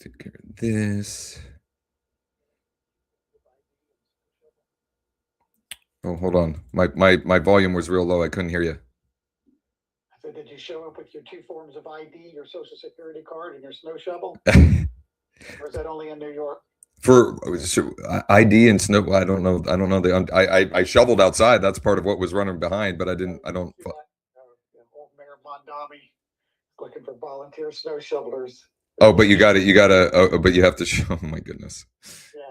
take care of this. Oh, hold on. My volume was real low. I couldn't hear you. So did you show up with your two forms of ID, your social security card, and your snow shovel? Or is that only in New York? For ID and snow, I don't know. I don't know. I shoveled outside. That's part of what was running behind, but I didn't. I don't. Old Mayor Mondami looking for volunteer snow shovelers. Oh, but you got it. You got to. Oh, but you have to show. Oh my goodness.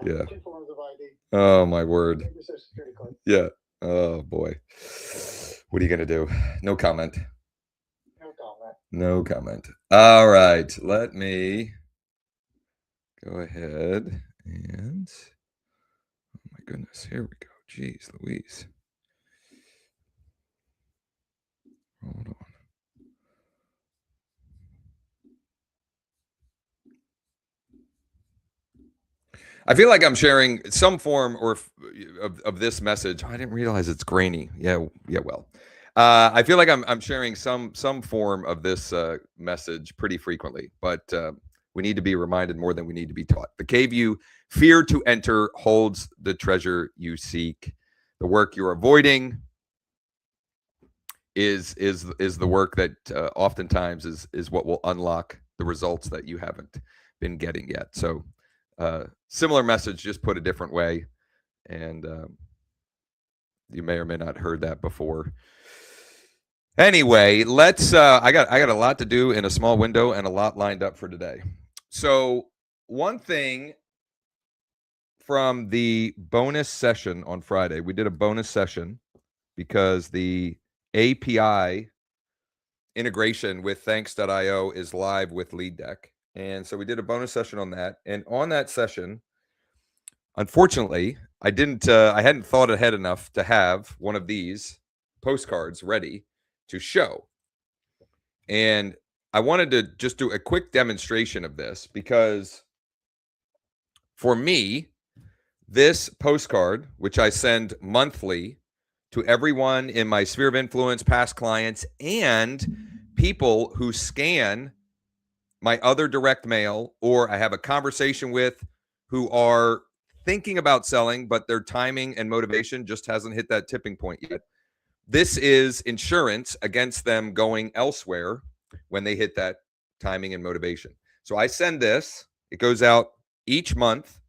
Yeah. Two forms of ID. Oh my word. Your social security card. Yeah. Oh boy. What are you gonna do? No comment. No comment. No comment. All right. Let me go ahead and. Oh my goodness. Here we go. Jeez Louise. Hold on. I feel like I'm sharing some form or of this message. I didn't realize it's grainy. Yeah. Well, I feel like I'm sharing some form of this message pretty frequently, but we need to be reminded more than we need to be taught. The cave you fear to enter holds the treasure you seek. The work you're avoiding is the work that oftentimes is what will unlock the results that you haven't been getting yet. So. Similar message, just put a different way, and you may or may not heard that before. Anyway, let's. I got a lot to do in a small window and a lot lined up for today. So one thing from the bonus session on Friday, we did a bonus session because the API integration with Thanks.io is live with LeadDeck. And so we did a bonus session on that. And on that session, unfortunately, I hadn't thought ahead enough to have one of these postcards ready to show. And I wanted to just do a quick demonstration of this because for me, this postcard, which I send monthly to everyone in my sphere of influence, past clients, and people who scan my other direct mail, or I have a conversation with who are thinking about selling, but their timing and motivation just hasn't hit that tipping point yet. This is insurance against them going elsewhere when they hit that timing and motivation. So I send this. It goes out each month,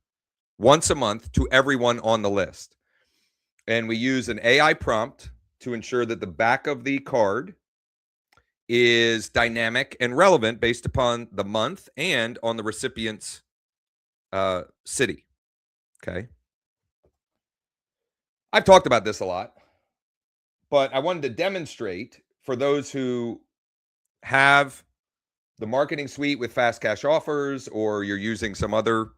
once a month, to everyone on the list. And we use an AI prompt to ensure that the back of the card is dynamic and relevant based upon the month and on the recipient's city. Okay. I've talked about this a lot, but I wanted to demonstrate for those who have the marketing suite with fast cash offers, or you're using some other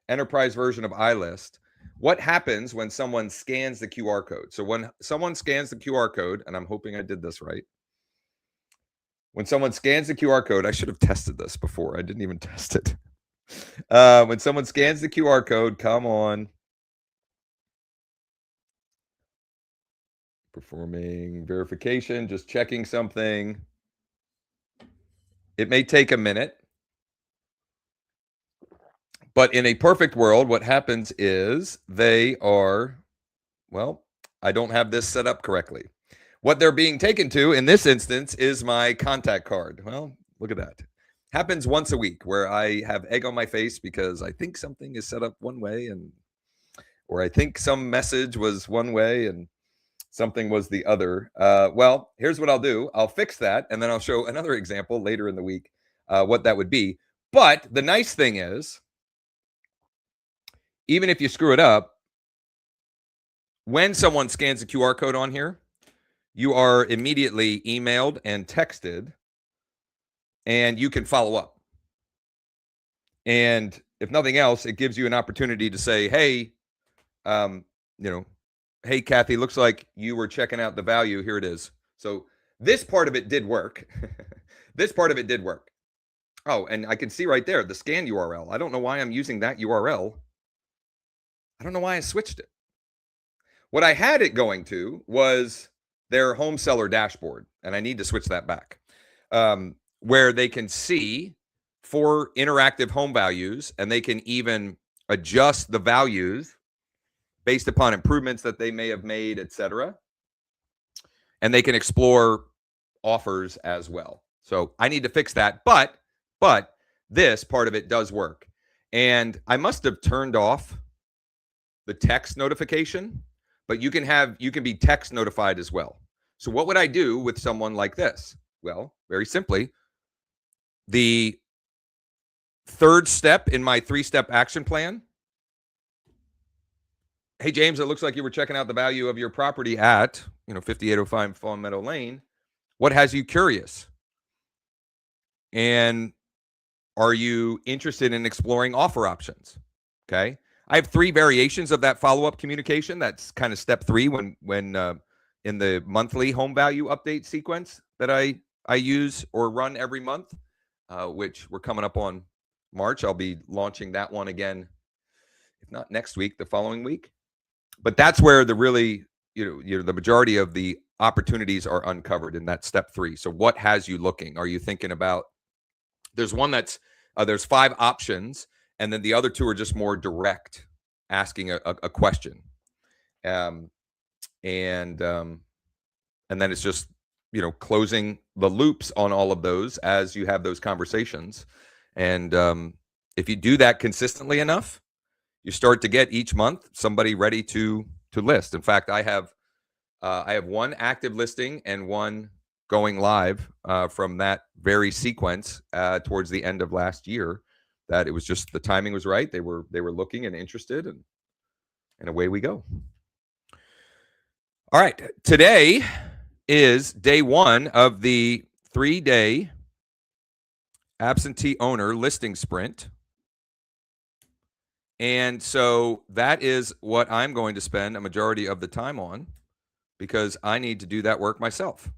enterprise version of iList, what happens when someone scans the QR code. So when someone scans the QR code, and I'm hoping I did this right, when someone scans the QR code, I should have tested this before. I didn't even test it. When someone scans the QR code, come on. Performing verification, just checking something. It may take a minute. But in a perfect world, what happens is they are, well, I don't have this set up correctly. What they're being taken to in this instance is my contact card. Well, look at that. Happens once a week where I have egg on my face because I think something is set up one way, or I think some message was one way and something was the other. Well, here's what I'll do. I'll fix that, and then I'll show another example later in the week what that would be. But the nice thing is, even if you screw it up, when someone scans a QR code on here, you are immediately emailed and texted, and you can follow up. And if nothing else, it gives you an opportunity to say, hey, hey, Kathy, looks like you were checking out the value. Here it is. So this part of it did work. This part of it did work. Oh, and I can see right there, the scan URL. I don't know why I'm using that URL. I don't know why I switched it. What I had it going to was their home seller dashboard, and I need to switch that back, where they can see 4 interactive home values, and they can even adjust the values based upon improvements that they may have made, etc. And they can explore offers as well. So I need to fix that, but this part of it does work. And I must have turned off the text notification, but you can be text notified as well. So what would I do with someone like this? Well, very simply, the third step in my 3-step action plan. Hey, James, it looks like you were checking out the value of your property at, 5805 Fawn Meadow Lane. What has you curious? And are you interested in exploring offer options? Okay. I have 3 variations of that follow-up communication. That's kind of step 3 when in the monthly home value update sequence that I use or run every month, which we're coming up on March. I'll be launching that one again, if not next week, the following week. But that's where the really, the majority of the opportunities are uncovered in that step 3. So what has you looking? Are you thinking about, there's one that's, there's 5 options, and then the other 2 are just more direct, asking a question. And then it's just, closing the loops on all of those as you have those conversations. And if you do that consistently enough, you start to get each month somebody ready to list. In fact, I have 1 active listing and 1 going live from that very sequence towards the end of last year. That it was just the timing was right. They were looking and interested, and away we go. All right, today is day 1 of the 3-day absentee owner listing sprint. And so that is what I'm going to spend a majority of the time on, because I need to do that work myself.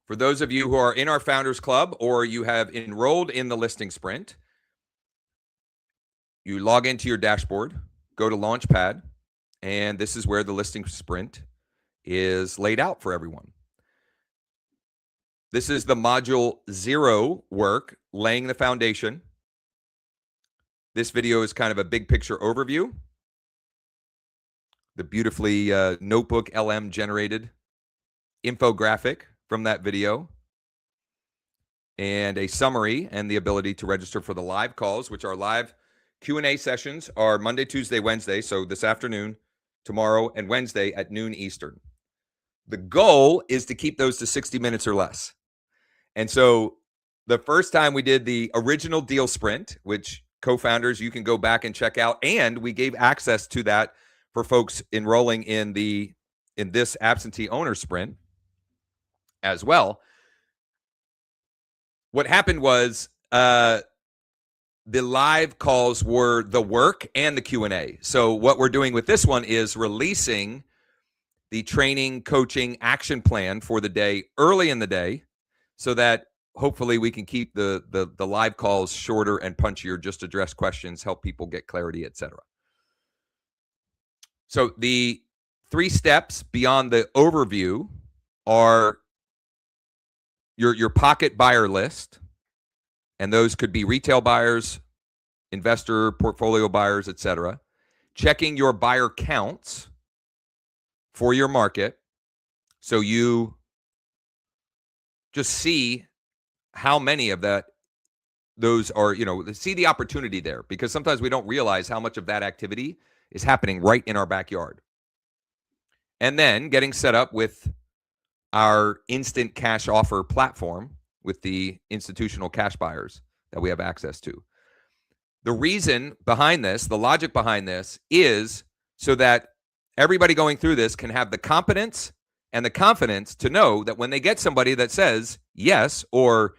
For those of you who are in our Founders Club or you have enrolled in the listing sprint, you log into your dashboard, go to Launchpad, and this is where the listing sprint is laid out for everyone. This is the module 0 work, laying the foundation. This video is kind of a big picture overview. The beautifully Notebook LM generated infographic from that video, and a summary, and the ability to register for the live calls, which are live Q&A sessions are Monday, Tuesday, Wednesday. So this afternoon, tomorrow, and Wednesday at noon Eastern. The goal is to keep those to 60 minutes or less. And so the first time we did the original deal sprint, which co-founders, you can go back and check out, and we gave access to that for folks enrolling in this absentee owner sprint as well. What happened was the live calls were the work and the Q&A. So what we're doing with this one is releasing the training, coaching, action plan for the day early in the day, so that hopefully we can keep the live calls shorter and punchier, just address questions, help people get clarity, etc. So the 3 steps beyond the overview are your pocket buyer list, and those could be retail buyers, investor, portfolio buyers, etc. Checking your buyer counts for your market, so you just see how many of those are, see the opportunity there, because sometimes we don't realize how much of that activity is happening right in our backyard. And then getting set up with our instant cash offer platform with the institutional cash buyers that we have access to. The reason behind this, the logic behind this, is so that everybody going through this can have the competence and the confidence to know that when they get somebody that says yes, or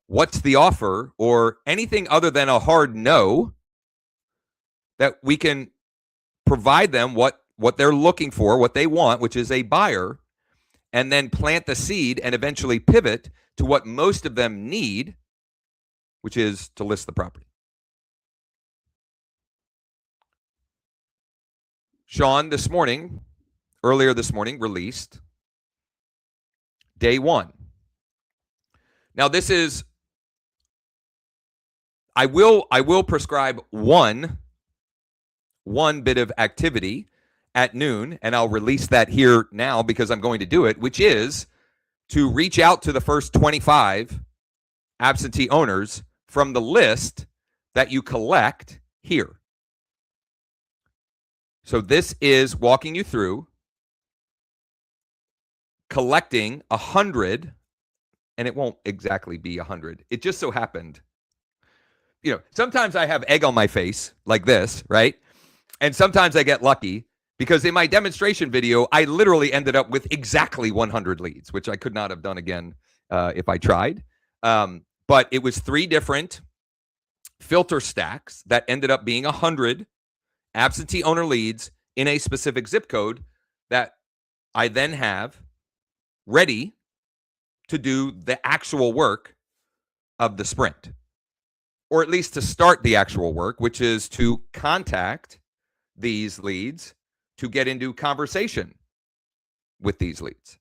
what's the offer, or anything other than a hard no, that we can provide them what they're looking for, what they want, which is a buyer, and then plant the seed and eventually pivot to what most of them need, which is to list the property. Sean earlier this morning, released day 1. Now this is, I will prescribe one bit of activity at noon, and I'll release that here now because I'm going to do it, which is to reach out to the first 25 absentee owners from the list that you collect here. So this is walking you through collecting 100, and it won't exactly be 100. It just so happened, sometimes I have egg on my face like this, right? And sometimes I get lucky because in my demonstration video, I literally ended up with exactly 100 leads, which I could not have done again if I tried. But it was 3 different filter stacks that ended up being 100 absentee owner leads in a specific zip code that I then have ready to do the actual work of the sprint, or at least to start the actual work, which is to contact these leads to get into conversation with these leads.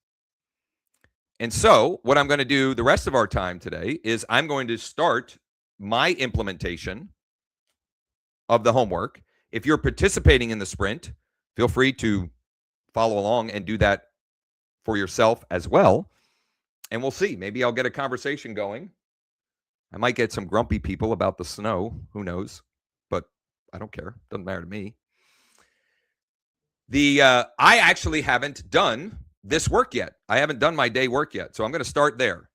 And so what I'm going to do the rest of our time today is I'm going to start my implementation of the homework. If you're participating in the sprint, feel free to follow along and do that for yourself as well. And we'll see. Maybe I'll get a conversation going. I might get some grumpy people about the snow. Who knows? But I don't care. Doesn't matter to me. I actually haven't done this work yet. I haven't done my day work yet. So I'm going to start there.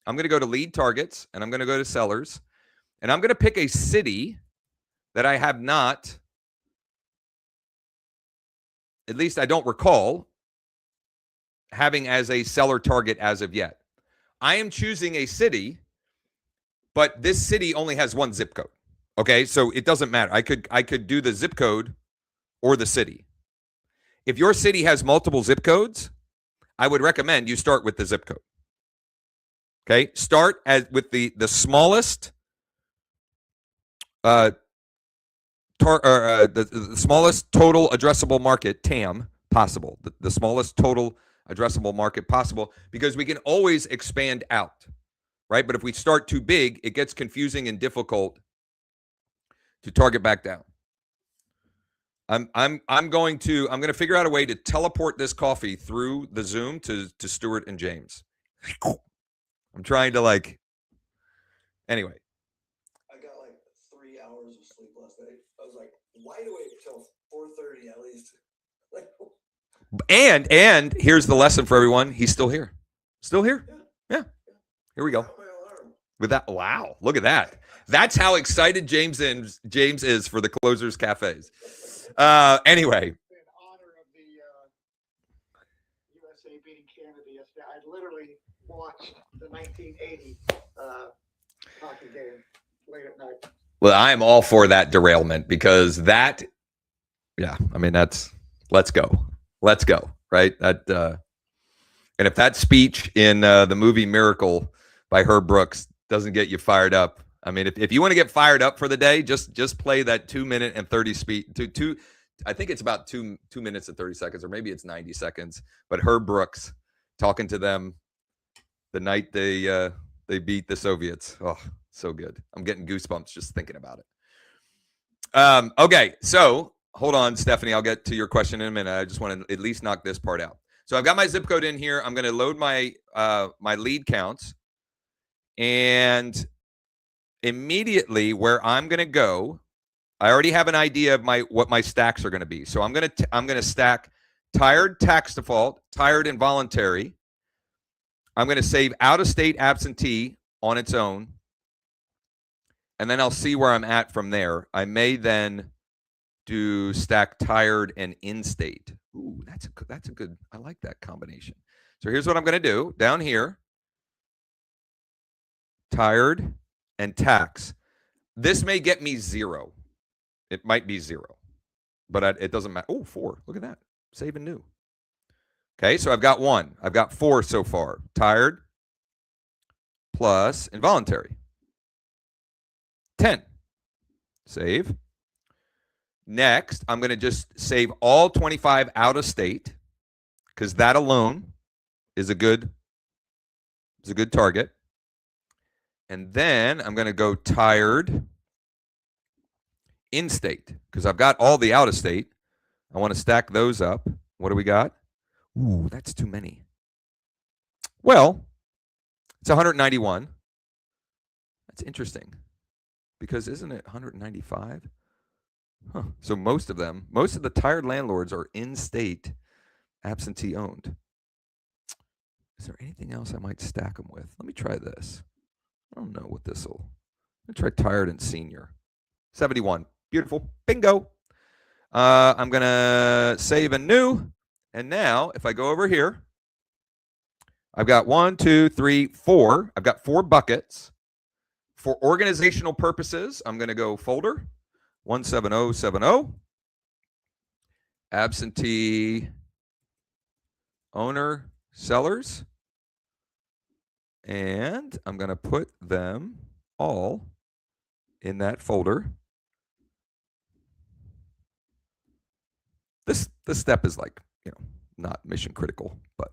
I'm going to go to lead targets, and I'm going to go to sellers, and I'm going to pick a city that I have not, at least I don't recall, having as a seller target as of yet. I am choosing a city, but this city only has one zip code. Okay, so it doesn't matter. I could do the zip code or the city. If your city has multiple zip codes, I would recommend you start with the zip code. Okay, start with the smallest, the smallest total addressable market TAM possible. The smallest total addressable market possible, because we can always expand out, right? But if we start too big, it gets confusing and difficult to target back down. I'm going to figure out a way to teleport this coffee through the Zoom to Stuart and James. I'm trying to anyway. I got 3 hours of sleep last night. I was wide awake till 4:30 at least. And here's the lesson for everyone. He's still here. Still here? Yeah. Here we go. With that, wow, look at that. That's how excited James is for the Closers Cafes. Anyway. In honor of the USA beating Canada yesterday, I literally watched the 1980 hockey game late at night. Well, I am all for that derailment because let's go, right? And if that speech in the movie Miracle by Herb Brooks doesn't get you fired up, I mean, if you want to get fired up for the day, just play that 2 minute and 30 speed. I think it's about 2 minutes and 30 seconds, or maybe it's 90 seconds. But Herb Brooks talking to them the night they beat the Soviets. Oh, so good. I'm getting goosebumps just thinking about it. Okay, so hold on, Stephanie. I'll get to your question in a minute. I just want to at least knock this part out. So I've got my zip code in here. I'm going to load my my lead counts, and immediately where I'm going to go, I already have an idea of what my stacks are going to be. So I'm going to stack tired tax default, tired involuntary. I'm going to save out-of-state absentee on its own, and then I'll see where I'm at from there. I may then do stack tired and in-state. Ooh, that's a good. I like that combination. So here's what I'm going to do down here: tired and tax. This may get me 0. It might be 0, but it doesn't matter. Oh, 4. Look at that. Save and new. Okay, so I've got 1. I've got 4 so far. Tired plus involuntary. 10. Save. Next, I'm going to just save all 25 out of state, because that alone is a good target. And then I'm going to go tired in-state because I've got all the out-of-state. I want to stack those up. What do we got? Ooh, that's too many. Well, it's 191. That's interesting because isn't it 195? Huh. So most of the tired landlords are in-state absentee owned. Is there anything else I might stack them with? Let me try this. I don't know what this will. I'm going to try tired and senior. 71. Beautiful. Bingo. I'm going to save and new. And now if I go over here, I've got 1, 2, 3, 4. I've got 4 buckets. For organizational purposes, I'm going to go folder 17070. Absentee owner sellers. And I'm going to put them all in that folder. This step is like, not mission critical, but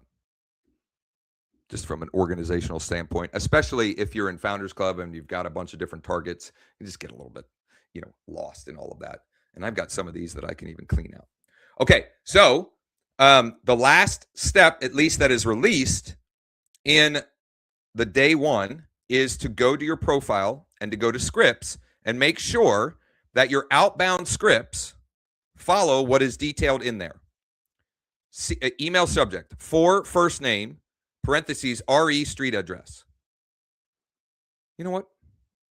just from an organizational standpoint, especially if you're in Founders Club and you've got a bunch of different targets, you just get a little bit, lost in all of that. And I've got some of these that I can even clean out. Okay, so the last step, at least that is released in the day one, is to go to your profile and to go to scripts and make sure that your outbound scripts follow what is detailed in there. Email subject, for first name, parentheses, RE street address. You know what?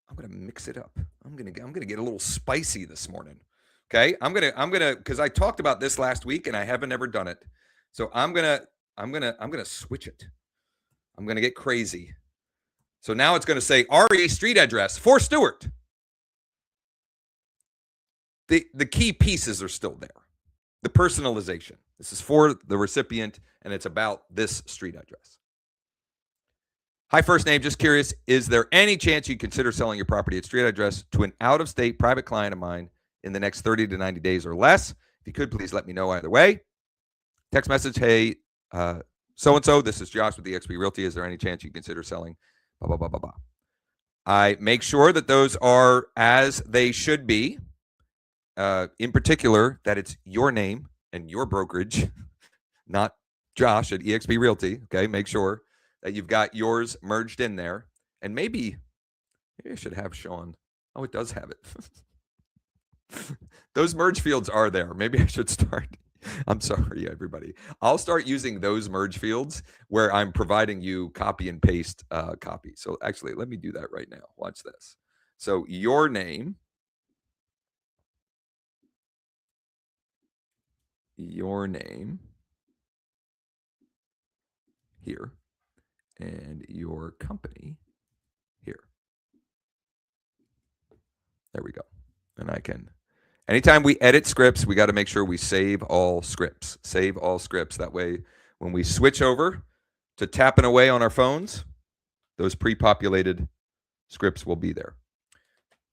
I'm going to mix it up. I'm going to get a little spicy this morning. Okay? I'm going to cuz I talked about this last week and I haven't ever done it. So I'm going to switch it. I'm going to get crazy. So now it's going to say RE street address for Stewart. The key pieces are still there. The personalization. This is for the recipient and it's about this street address. Hi, first name. Just curious, is there any chance you consider selling your property at street address to an out-of-state private client of mine in the next 30 to 90 days or less? If you could, please let me know either way. Text message, hey, so-and-so, this is Josh with eXp Realty. Is there any chance you consider selling? Blah, blah, blah, blah, blah. I make sure that those are as they should be. In particular, that it's your name and your brokerage, not Josh at eXp Realty. Okay, make sure that you've got yours merged in there. And maybe I should have Sean. Oh, it does have it. Those merge fields are there. Maybe I should start. I'm sorry, everybody. I'll start using those merge fields where I'm providing you copy and paste copy. So actually, let me do that right now. Watch this. So your name, here, and your company here. There we go. And I can, anytime we edit scripts, we got to make sure we save all scripts. Save all scripts. That way, when we switch over to tapping away on our phones, those pre-populated scripts will be there.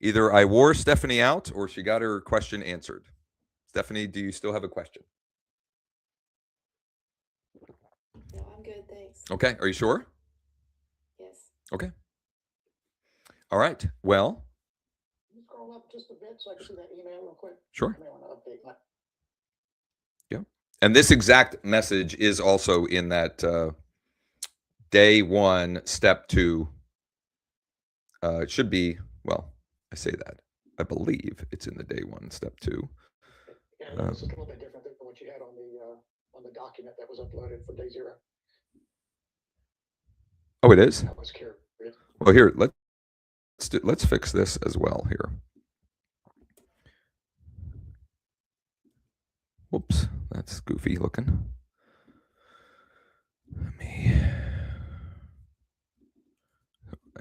Either I wore Stephanie out or she got her question answered. Stephanie, do you still have a question? No, I'm good, thanks. Okay, are you sure? Yes. Okay. All right. Well, Can you scroll up just a bit so I can see that email real quick? sure. I may want to update my. And this exact message is also in that day one, step 2. It should be, well, I say that. I believe it's in the day 1, step 2. Yeah, this is a little bit different than what you had on the document that was uploaded for day 0. Oh, it is? That was curious. Well, here, let's fix this as well here. Whoops, that's goofy looking. Let me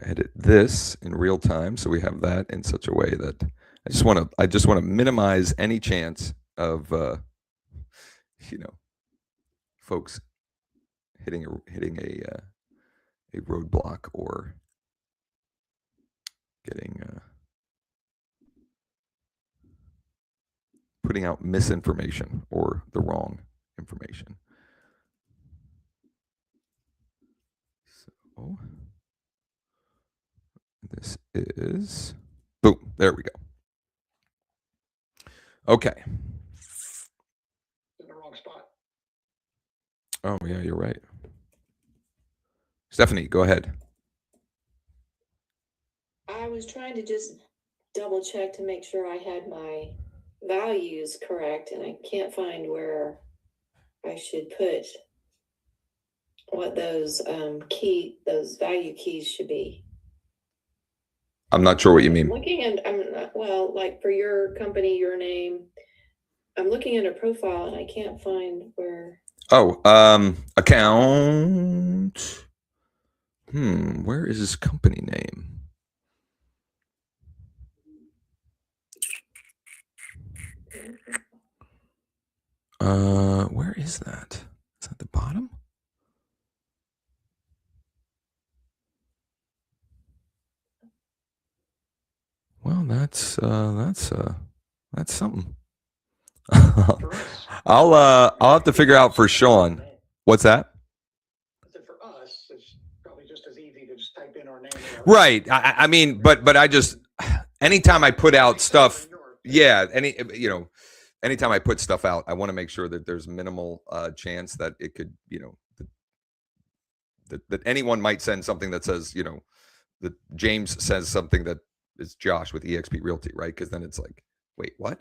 edit this in real time so we have that in such a way that I just want to minimize any chance of folks hitting a roadblock or getting putting out misinformation or the wrong information. So This is, boom, there we go. Okay. In the wrong spot. Oh, yeah, you're right. Stephanie, go ahead. I was trying to just double check to make sure I had my values correct, and I can't find where I should put what those those value keys should be. I'm not sure what you mean. Looking at, well, like for your company, your name, I'm looking at a profile and I can't find where. Oh, account. Where is his company name? Where is that? Is that the bottom? Well, that's something. For us, I'll have to figure out for Sean. What's that? I said for us, it's probably just as easy to just type in our name. Right. I mean, but I just, anytime I put out stuff, yeah, anytime I put stuff out, I want to make sure that there's minimal chance that it could, that anyone might send something that says, that James says something that is Josh with eXp Realty, right? Because then it's like, wait, what?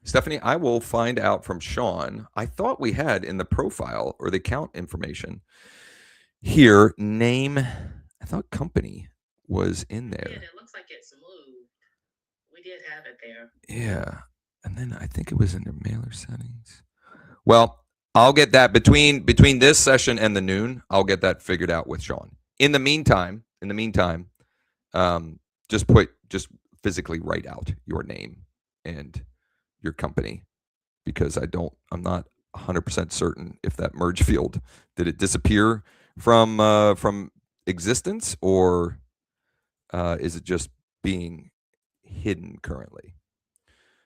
Stephanie, I will find out from Sean. I thought we had in the profile or the account information here, name, I thought company was in there. Yeah, it looks like it's moved. We did have it there. Yeah. And then I think it was in the mailer settings. Well, I'll get that between this session and the noon. I'll get that figured out with Sean. In the meantime, just physically write out your name and your company, because I'm not 100% certain if that merge field, did it disappear from existence, or is it just being hidden currently?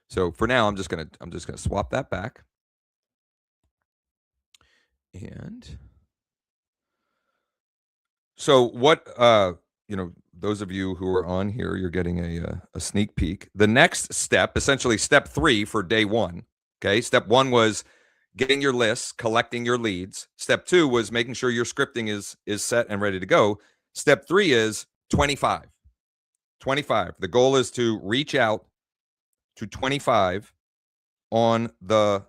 So for now, I'm just gonna swap that back. And so what, those of you who are on here, you're getting a sneak peek. The next step, essentially step 3 for day 1. Okay. Step 1 was getting your lists, collecting your leads. Step 2 was making sure your scripting is set and ready to go. Step 3 is 25. 25. The goal is to reach out to 25 on the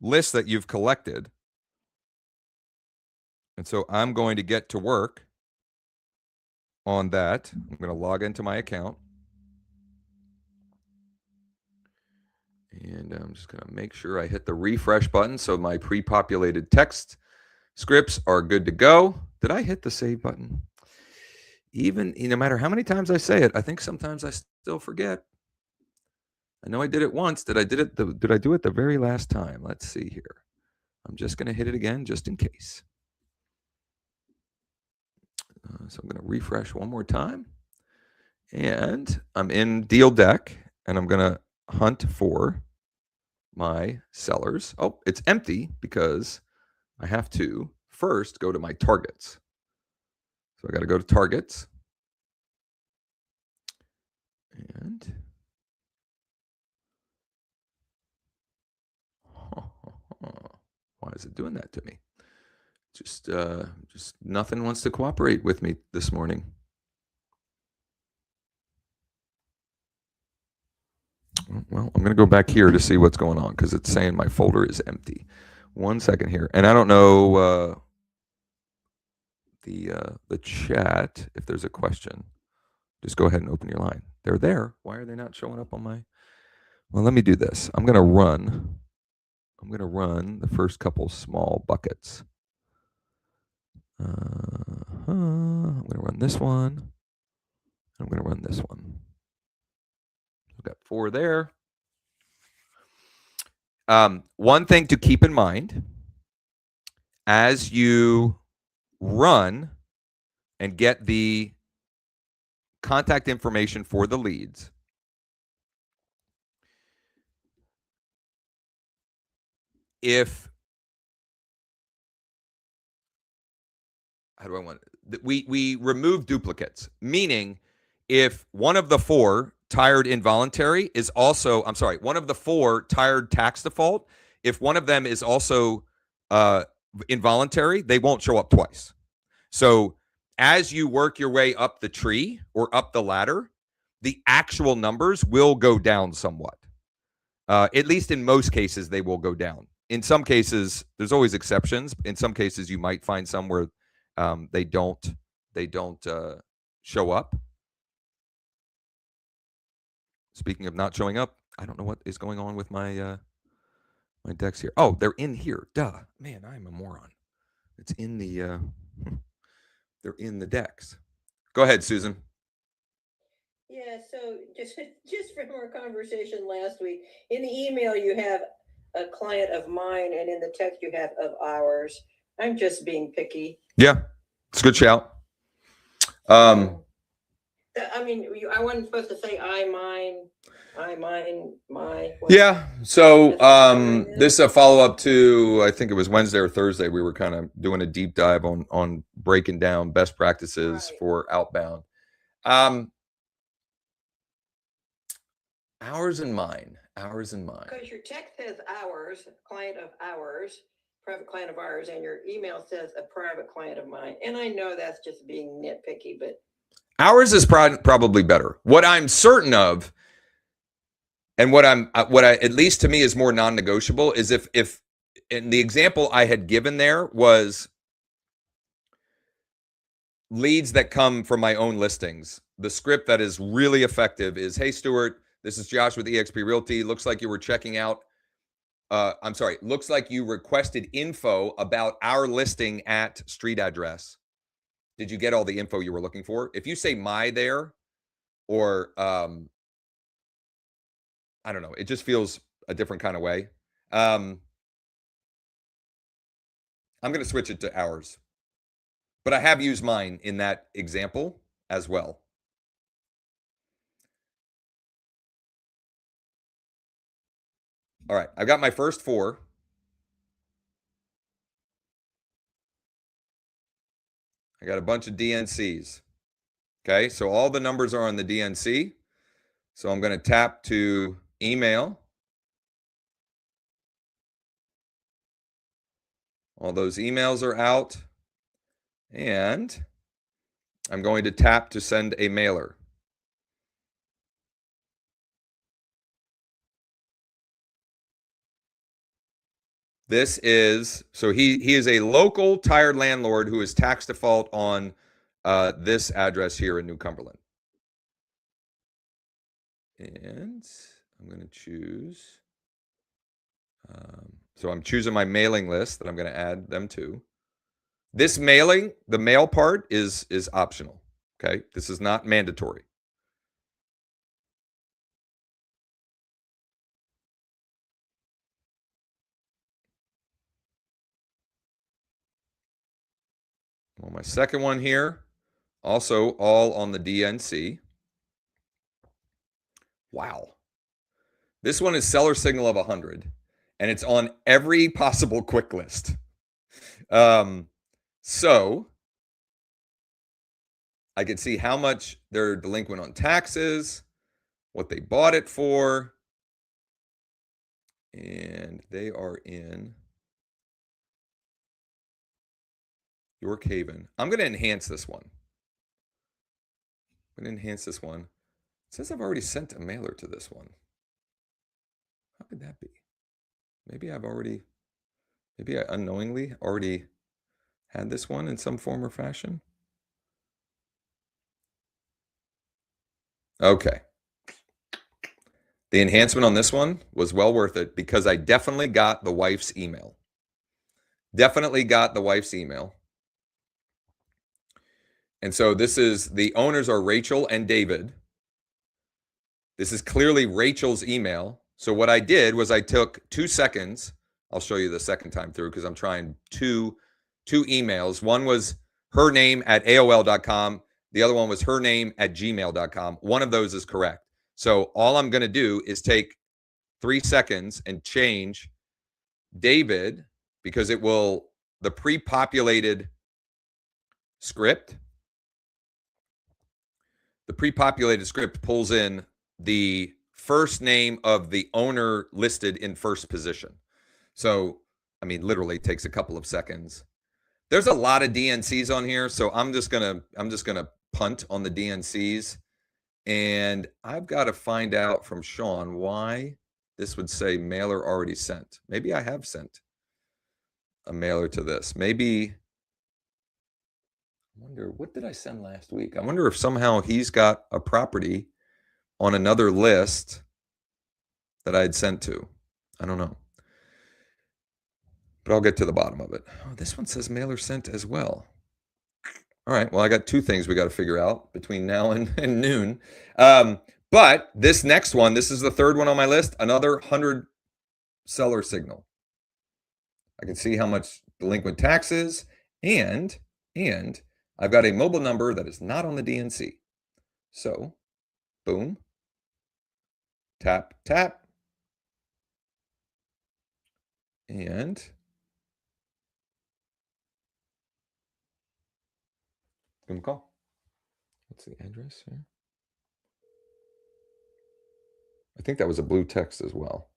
list that you've collected. And so I'm going to get to work on that. I'm going to log into my account. And I'm just going to make sure I hit the refresh button so my pre-populated text scripts are good to go. Did I hit the save button? Even no matter how many times I say it, I think sometimes I still forget. I know I did it once. Did I do it the very last time? Let's see here. I'm just going to hit it again just in case. So I'm going to refresh one more time. And I'm in Deal Deck, and I'm going to hunt for my sellers. Oh, it's empty because I have to first go to my targets. So I got to go to targets. And why is it doing that to me? Just nothing wants to cooperate with me this morning. Well, I'm going to go back here to see what's going on because it's saying my folder is empty. 1 second here. And I don't know the chat, if there's a question. Just go ahead and open your line. They're there. Why are they not showing up on my? Well, let me do this. I'm going to run the first couple small buckets. I'm going to run this one. I'm going to run this one. I've got 4 there. One thing to keep in mind as you run and get the contact information for the leads, if how do I want it? We remove duplicates, meaning if one of the 4 tired involuntary is also, I'm sorry, one of the 4 tired tax default, if one of them is also involuntary, they won't show up twice. So as you work your way up the tree or up the ladder, the actual numbers will go down somewhat. At least in most cases, they will go down. In some cases, there's always exceptions. In some cases, you might find some where they don't show up. Speaking of not showing up, I don't know what is going on with my my decks here. Oh, they're in here. Duh, man, I'm a moron. It's in the they're in the decks. Go ahead, Susan. Yeah, so just from our conversation last week, in the email you have a client of mine, and in the text you have of ours. I'm just being picky. Yeah, it's a good shout. I mean, I wasn't supposed to say I, mine, my. Yeah. So this is a follow-up to, I think it was Wednesday or Thursday, we were kind of doing a deep dive on breaking down best practices for outbound. Ours and mine. Because your text says ours, client of ours, private client of ours, and your email says a private client of mine. And I know that's just being nitpicky, but ours is probably better. What I'm certain of, and what I at least to me is more non-negotiable, is if and the example I had given there was leads that come from my own listings. The script that is really effective is, hey, Stuart, this is Josh with eXp Realty. Looks like you were checking out. I'm sorry. Looks like you requested info about our listing at street address. Did you get all the info you were looking for? If you say my there, or I don't know, it just feels a different kind of way. I'm going to switch it to ours, but I have used mine in that example as well. All right, I've got my first 4. I got a bunch of DNCs. Okay, so all the numbers are on the DNC. So I'm going to tap to email. All those emails are out. And I'm going to tap to send a mailer. This is, so he is a local tired landlord who is tax default on this address here in New Cumberland. And I'm going to choose. So I'm choosing my mailing list that I'm going to add them to. This mailing, the mail part is optional. Okay, this is not mandatory. Well, my second one here, also all on the DNC. Wow. This one is seller signal of 100, and it's on every possible quick list. So I could see how much they're delinquent on taxes, what they bought it for, and they are in York Haven. I'm going to enhance this one. I'm going to enhance this one. It says I've already sent a mailer to this one. How could that be? Maybe I unknowingly already had this one in some form or fashion. Okay. The enhancement on this one was well worth it because I definitely got the wife's email. Definitely got the wife's email. And so this is, the owners are Rachel and David. This is clearly Rachel's email. So what I did was I took 2 seconds. I'll show you the second time through because I'm trying two emails. One was her name at AOL.com. The other one was her name at gmail.com. One of those is correct. So all I'm going to do is take 3 seconds and change David because it will, the pre-populated script, the pre-populated script pulls in the first name of the owner listed in first position. So, I mean, literally takes a couple of seconds. There's a lot of DNCs on here, so I'm just gonna punt on the DNCs, and I've got to find out from Sean why this would say mailer already sent. Maybe I have sent a mailer to this. Maybe. I wonder, what did I send last week? I wonder if somehow he's got a property on another list that I had sent to. I don't know. But I'll get to the bottom of it. Oh, this one says mailer sent as well. All right. Well, I got two things we got to figure out between now and noon. But this next one, this is the third one on my list, another 100 seller signal. I can see how much delinquent tax is, and I've got a mobile number that is not on the DNC. So, boom, tap, tap, and give him a call. What's the address here? I think that was a blue text as well.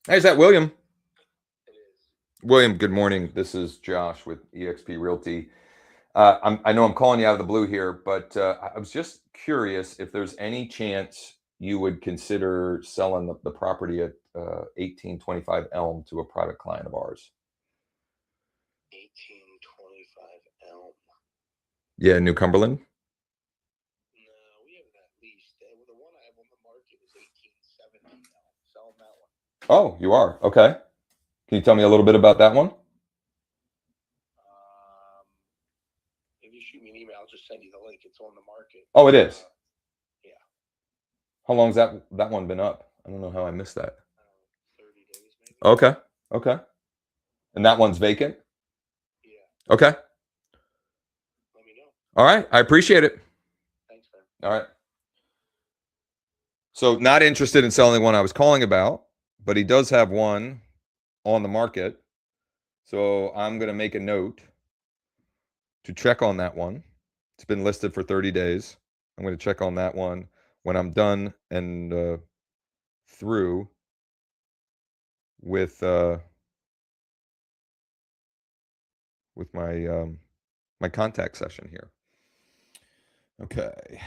Hey, is that William? William, good morning. This is Josh with eXp Realty. I know I'm calling you out of the blue here, but I was just curious if there's any chance you would consider selling the property at 1825 Elm to a private client of ours. 1825 Elm. Yeah, New Cumberland. No, we have that leased. The one I have on the market is 1870 Elm. Selling that one. Oh, you are? Okay. Can you tell me a little bit about that one? If you shoot me an email, I'll just send you the link. It's on the market. Oh, it is. Yeah. How long's that one been up? I don't know how I missed that. 30 days maybe. Okay. Okay. And that one's vacant? Yeah. Okay. Let me know. All right. I appreciate it. Thanks, man. All right. So not interested in selling the one I was calling about, but he does have one on the market. So I'm going to make a note to check on that one. It's been listed for 30 days. I'm going to check on that one when I'm done and through with my my contact session here. Okay,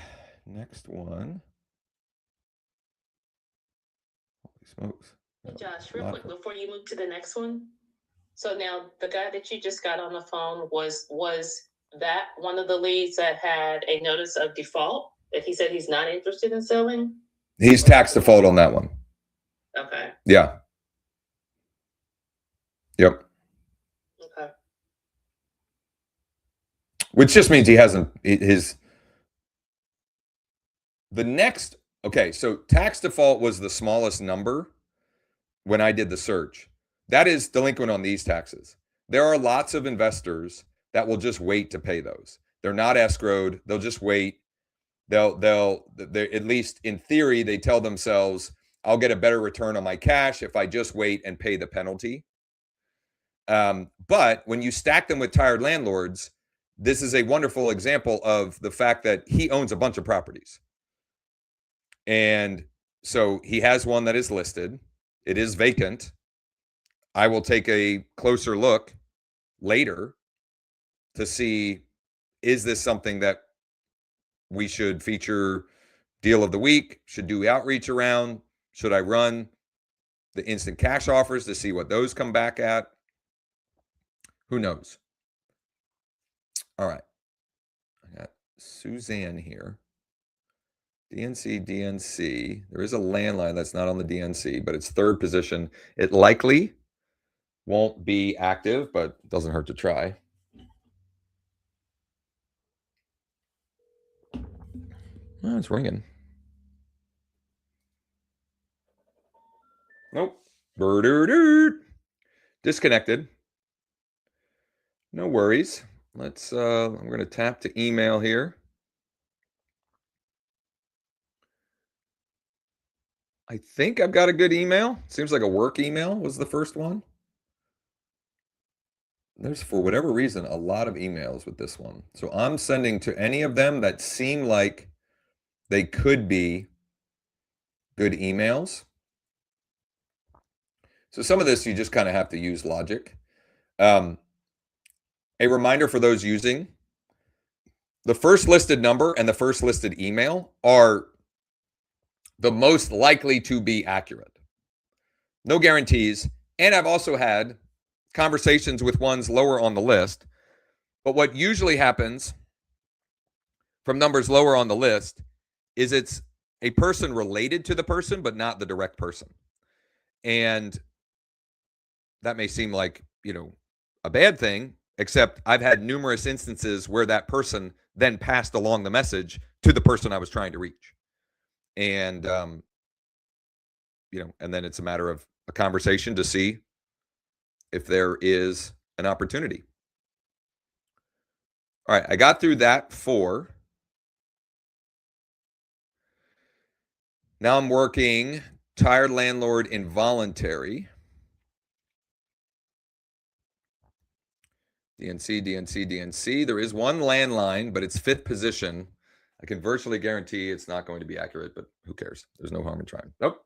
next one. Holy smokes! Hey, Josh, real quick before you move to the next one. So now the guy that you just got on the phone was that one of the leads that had a notice of default that he said he's not interested in selling? He's tax default on that one. Okay. Yeah. Yep. Okay. Which just means he hasn't the next. Okay, so tax default was the smallest number when I did the search. That is delinquent on these taxes. There are lots of investors that will just wait to pay those. They're not escrowed. They'll just wait. They're at least in theory, they tell themselves, I'll get a better return on my cash if I just wait and pay the penalty. But when you stack them with tired landlords, this is a wonderful example of the fact that he owns a bunch of properties. And so he has one that is listed. It is vacant. I will take a closer look later to see, is this something that we should feature deal of the week? Should do outreach around? Should I run the instant cash offers to see what those come back at? Who knows? All right. I got Suzanne here. DNC. There is a landline that's not on the DNC, but it's third position. It likely won't be active, but doesn't hurt to try. Oh, it's ringing. Nope. Disconnected. No worries. Let's I'm going to tap to email here. I think I've got a good email. Seems like a work email was the first one. There's, for whatever reason, a lot of emails with this one. So I'm sending to any of them that seem like they could be good emails. So some of this you just kind of have to use logic. A reminder for those using, the first listed number and the first listed email are the most likely to be accurate. No guarantees. And I've also had conversations with ones lower on the list. But what usually happens from numbers lower on the list is it's a person related to the person, but not the direct person. And that may seem like, a bad thing, except I've had numerous instances where that person then passed along the message to the person I was trying to reach. And, and then it's a matter of a conversation to see if there is an opportunity. All right, I got through that 4. Now I'm working tired landlord involuntary. DNC. There is one landline, but it's 5th position. I can virtually guarantee it's not going to be accurate, but who cares? There's no harm in trying. Nope.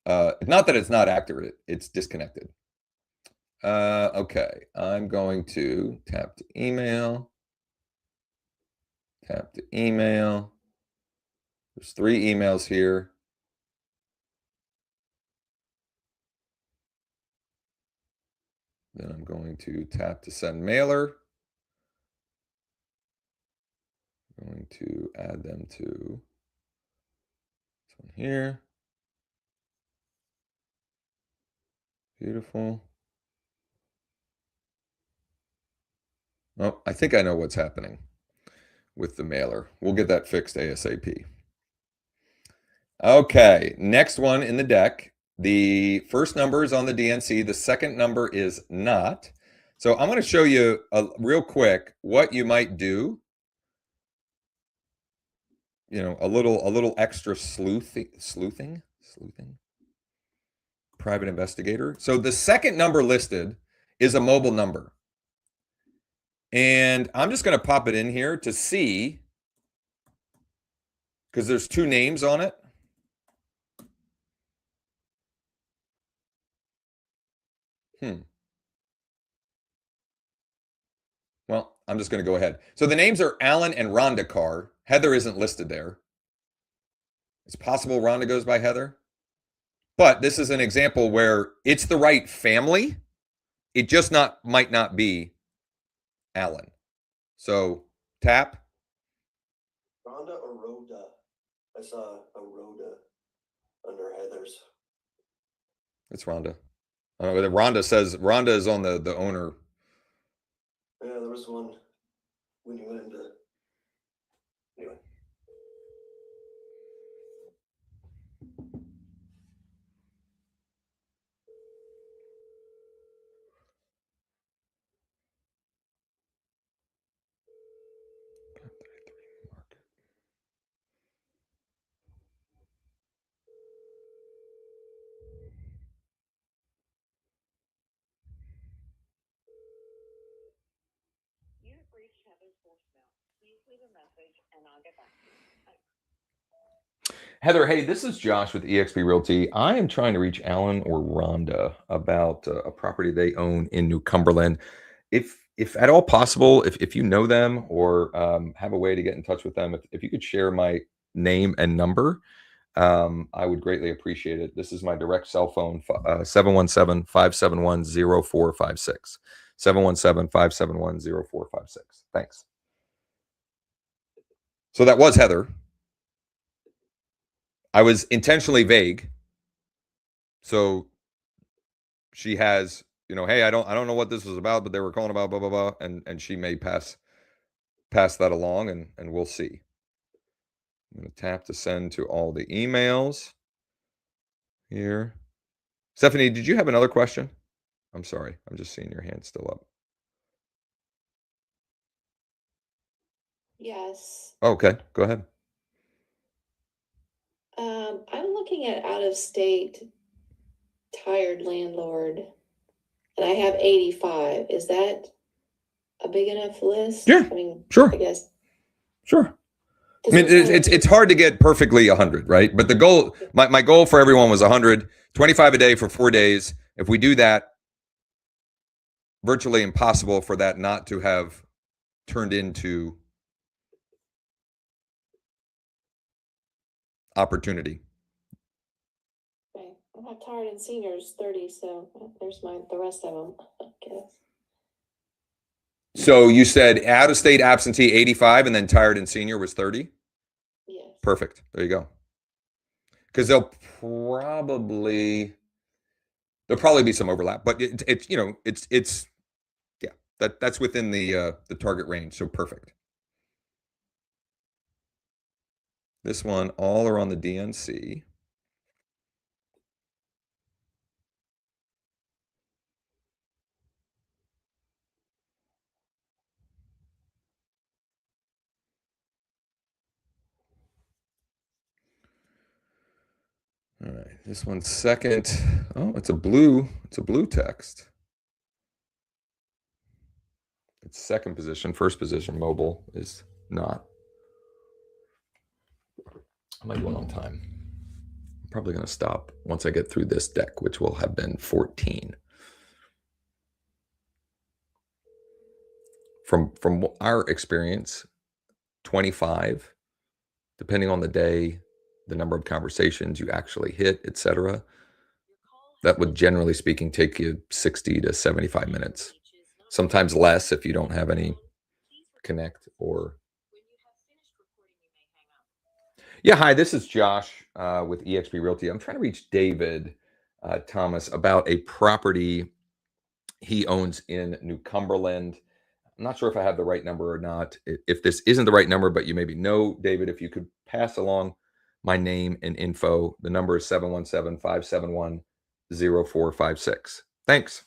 Not that it's not accurate, it's disconnected. Okay, I'm going to tap to email. Tap to email. There's 3 emails here. Then I'm going to tap to send mailer. I'm going to add them to this one here. Beautiful. Oh, I think I know what's happening with the mailer. We'll get that fixed ASAP. Okay, next one in the deck. The first number is on the DNC. The second number is not. So I'm going to show you real quick what you might do. A little extra sleuthing. Private investigator. So the second number listed is a mobile number. And I'm just going to pop it in here to see, because there's 2 names on it. Well, I'm just going to go ahead. So the names are Alan and Rhonda Carr. Heather isn't listed there. It's possible Rhonda goes by Heather. But this is an example where it's the right family. It just might not be Alan. So tap. Rhonda or Rhoda? I saw a Rhoda under Heather's. It's Rhonda. Rhonda says Rhonda is on the owner. Yeah, there was one when you went into. Anyway. Heather, hey, this is Josh with eXp Realty. I am trying to reach Alan or Rhonda about a property they own in New Cumberland. If at all possible, if you know them or have a way to get in touch with them, if you could share my name and number, I would greatly appreciate it. This is my direct cell phone, 717-571-0456. 717-571-0456. Thanks. So that was Heather. I was intentionally vague. So she has, hey, I don't know what this was about, but they were calling about blah, blah, blah. And she may pass that along and we'll see. I'm going to tap to send to all the emails here. Stephanie, did you have another question? I'm sorry. I'm just seeing your hand still up. Yes. Okay, go ahead. I'm looking at out-of-state tired landlord, and I have 85. Is that a big enough list? Yeah, I mean, sure. I guess. Sure. I 'Cause mean, we're trying it's to- it's hard to get perfectly 100, right? But the goal, my goal for everyone was 100, 25 a day for 4 days. If we do that, virtually impossible for that not to have turned into opportunity. Okay. I have tired and seniors 30, so there's the rest of them, I guess. So you said out of state absentee 85 and then tired and senior was 30? Yes. Perfect. There you go. Because there'll probably be some overlap, but it's yeah, that's within the target range. So perfect. This one, all are on the DNC. All right, this one's second. Oh, it's a blue text. It's second position. First position, mobile is not. Am I doing on time? I'm probably going to stop once I get through this deck, which will have been 14. From our experience, 25, depending on the day, the number of conversations you actually hit, etc. That would, generally speaking, take you 60 to 75 minutes. Sometimes less if you don't have any connect or. Yeah, hi, this is Josh with eXp Realty. I'm trying to reach David Thomas about a property he owns in New Cumberland. I'm not sure if I have the right number or not. If this isn't the right number, but you maybe know, David, if you could pass along my name and info. The number is 717-571-0456. Thanks.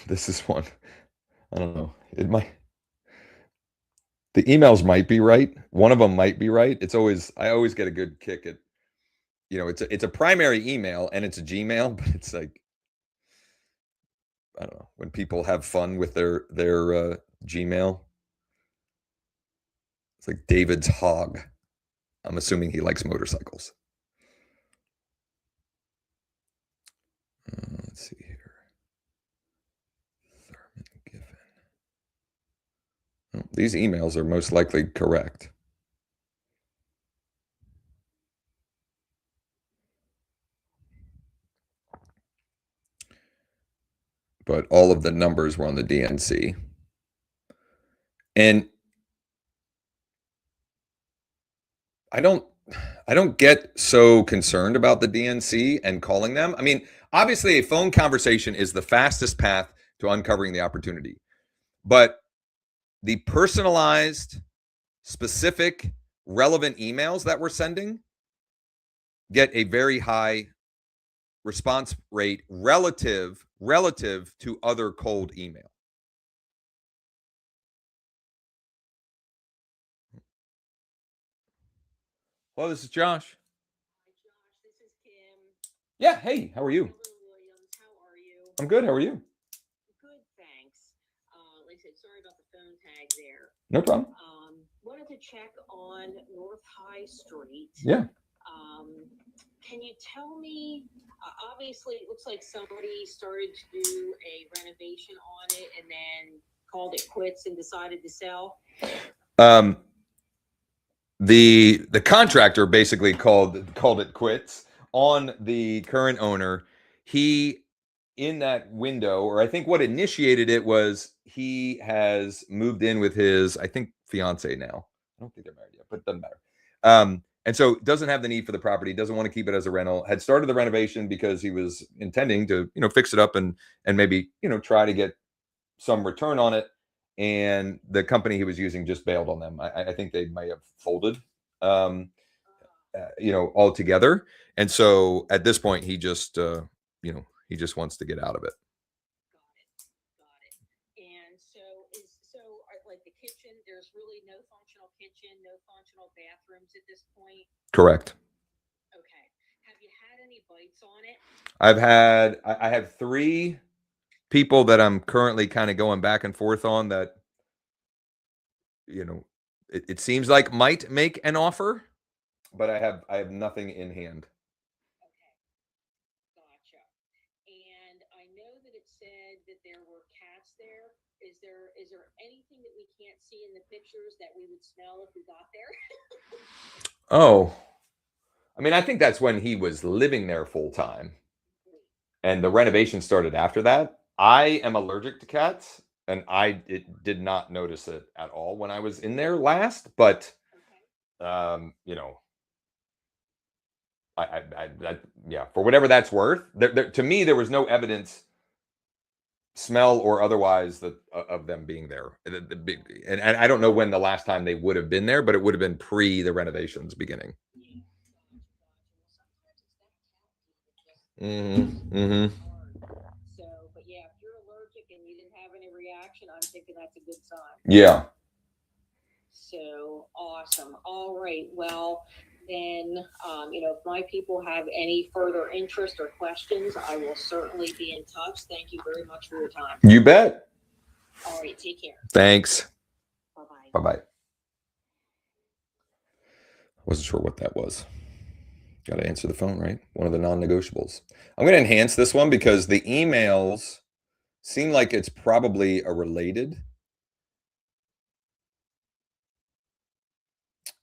This is one. I don't know. It might. The emails might be right. One of them might be right. I always get a good kick at, it's a primary email and it's a Gmail, but it's like, I don't know, when people have fun with their Gmail. It's like David's Hog. I'm assuming he likes motorcycles. Let's see here. Thurman Giffen. Oh, these emails are most likely correct. But all of the numbers were on the DNC. And I don't get so concerned about the DNC and calling them. I mean, obviously a phone conversation is the fastest path to uncovering the opportunity. But the personalized, specific, relevant emails that we're sending get a very high response rate relative to other cold email. Hello, this is Josh. Hi, Josh. This is Kim. Yeah, hey, how are you? Williams. How are you? I'm good. How are you? Good, thanks. Like I said, sorry about the phone tag there. No problem. Wanted to check on North High Street. Yeah. Can you tell me? Obviously, it looks like somebody started to do a renovation on it and then called it quits and decided to sell. The contractor basically called it quits on the current owner. He, in that window, or I think what initiated it was he has moved in with his, I think, fiance now. I don't think they're married yet, but it doesn't matter. And so doesn't have the need for the property, doesn't want to keep it as a rental, had started the renovation because he was intending to, fix it up and maybe, try to get some return on it. and the company he was using just bailed on them. I think they may have folded, altogether. And so at this point, he just, he just wants to get out of it. Got it. And like the kitchen, there's really no functional kitchen, no functional bathrooms at this point. Correct. Okay. Have you had any bites on it? I have 3 people that I'm currently kind of going back and forth on that, it seems like might make an offer, but I have nothing in hand. Okay. Gotcha. And I know that it said that there were cats there. Is there anything that we can't see in the pictures that we would smell if we got there? Oh, I mean, I think that's when he was living there full time, and the renovation started after that. I am allergic to cats, and did not notice it at all when I was in there last. But Okay. yeah, for whatever that's worth, to me there was no evidence, smell or otherwise, of them being there. And I don't know when the last time they would have been there, but it would have been pre the renovations beginning. Mm-hmm. So, but yeah, if you're allergic and you didn't have any reaction, I'm thinking that's a good sign. Yeah. So awesome. All right. Well, then, if my people have any further interest or questions, I will certainly be in touch. Thank you very much for your time. You bet. All right. Take care. Thanks. Bye-bye. Bye-bye. Wasn't sure what that was. Got to answer the phone, right? One of the non-negotiables. I'm going to enhance this one because the emails seem like it's probably a related.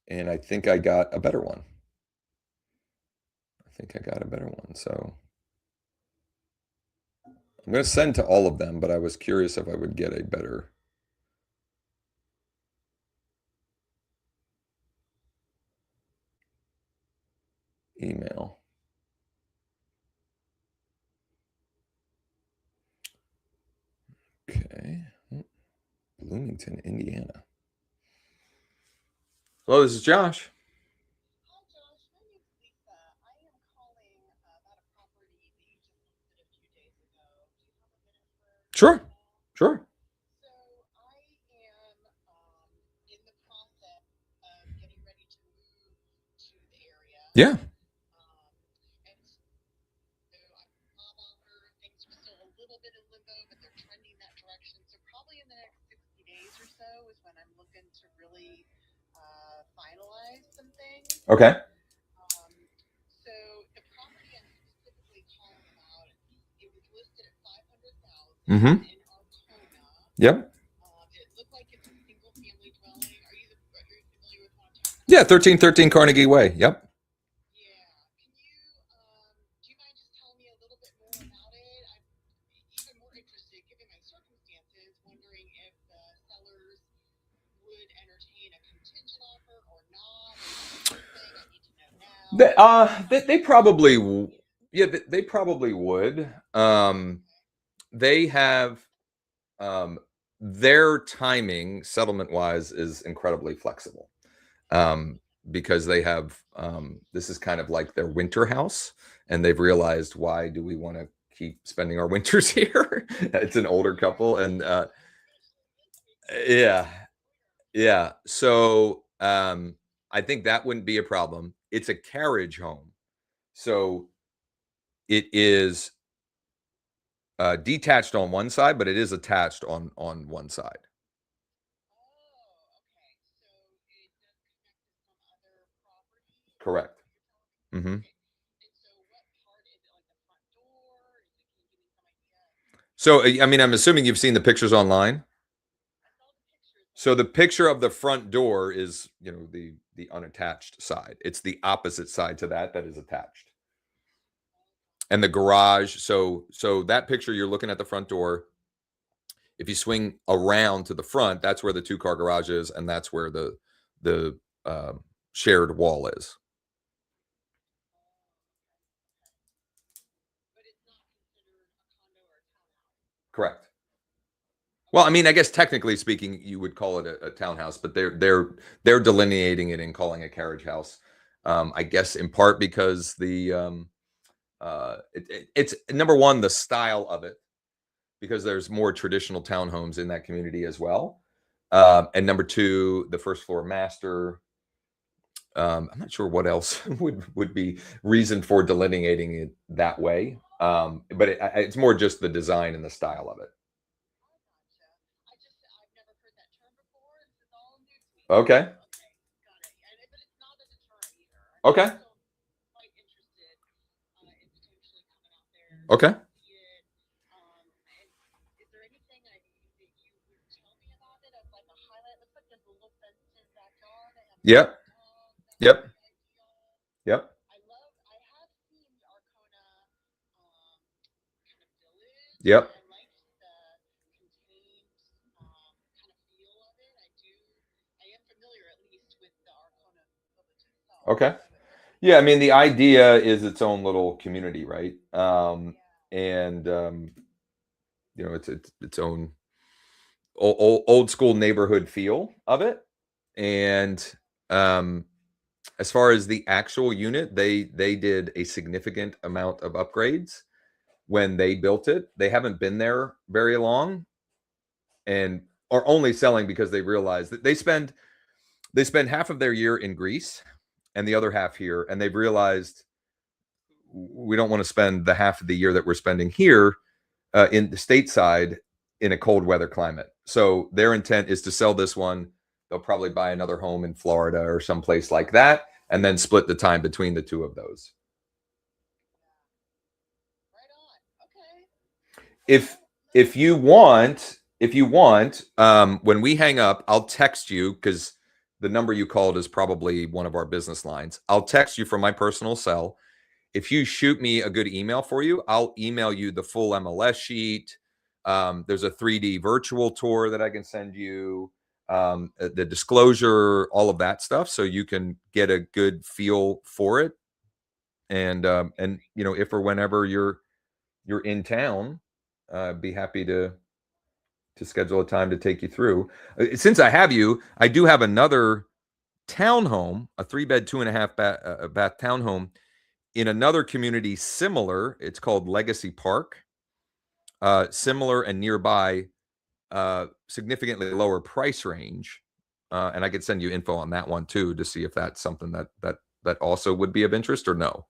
And I think I got a better one. So I'm going to send to all of them, but I was curious if I would get a better email. Okay. Bloomington, Indiana. Hello, this is Josh. Hi, Josh. My name's Lisa. I am calling about a property that you just listed a few days ago. Do you have a minute for? Sure. Sure. So I am in the process of getting ready to move to the area. Yeah. And so I'm offer things are still a little bit in limbo, but they're trending that direction. So probably in the next 60 days or so is when I'm looking to really finalize some things. Okay. So the property I'm specifically calling about, it was listed at 500,000 Mm-hmm. in Artona. Yep. It looked like it's a single family dwelling. Are you familiar with what I'm talking about? Yeah, 1313 Carnegie Way. Yep. Yeah. Can you do you mind just telling me a little bit more about it? I'm even more interested, given my circumstances, wondering if the sellers would entertain a contingent offer or not. Is that something I need to know now? They probably, they probably would. They have, their timing settlement wise is incredibly flexible. Because they have, this is kind of like their winter house, and they've realized, why do we want to keep spending our winters here? It's an older couple, and yeah. So I think that wouldn't be a problem. It's a carriage home, so it is detached on one side, but it is attached on one side. Oh, okay. So it does connect to some other property? Correct. Mm-hmm. And so what part is it, like the front door? Is it, can you give me some idea? So I mean, I'm assuming you've seen the pictures online. I saw the pictures. So the picture of the front door is, the unattached side. It's the opposite side to that is attached. And the garage, so that picture, you're looking at the front door. If you swing around to the front, that's where the 2-car garage is, and that's where the shared wall is. Correct. Well, I mean, I guess technically speaking, you would call it a townhouse, but they're delineating it and calling it carriage house. I guess in part because it's number one, the style of it, because there's more traditional townhomes in that community as well. And number two, the first floor master. I'm not sure what else would be reason for delineating it that way. But it's more just the design and the style of it. I've never heard that term before. This is all new to me. Okay. Okay, got it. But it's not a deterrent either. Okay. I'm still quite interested in potentially coming out there. Okay. See it. And is there anything that you would tell me about it as like a highlight? Looks like there's a little fence in the backyard. I have Yep. Yep. ideal. Yep. I have seen the Arcona kind of village. Yep. I like the contained kind of feel of it. I am familiar at least with the Arcona village itself. Okay. Yeah, I mean, the idea is its own little community, right? And it's its own old school neighborhood feel of it. And as far as the actual unit, they did a significant amount of upgrades when they built it. They haven't been there very long, and are only selling because they realized that they spend half of their year in Greece and the other half here, and they've realized we don't want to spend the half of the year that we're spending here in the stateside in a cold weather climate. So their intent is to sell this one. They'll probably buy another home in Florida or someplace like that, and then split the time between the two of those. Right on. Okay. If you want, when we hang up, I'll text you, because the number you called is probably one of our business lines. I'll text you from my personal cell. If you shoot me a good email for you, I'll email you the full MLS sheet. There's a 3D virtual tour that I can send you, the disclosure, all of that stuff, so you can get a good feel for it. And if or whenever you're in town, be happy to schedule a time to take you through. Since I have you, I do have another townhome, a 3-bed, 2.5 bath townhome in another community similar. It's called Legacy Park. Similar and nearby, significantly lower price range. And I could send you info on that one too, to see if that's something that also would be of interest, or no.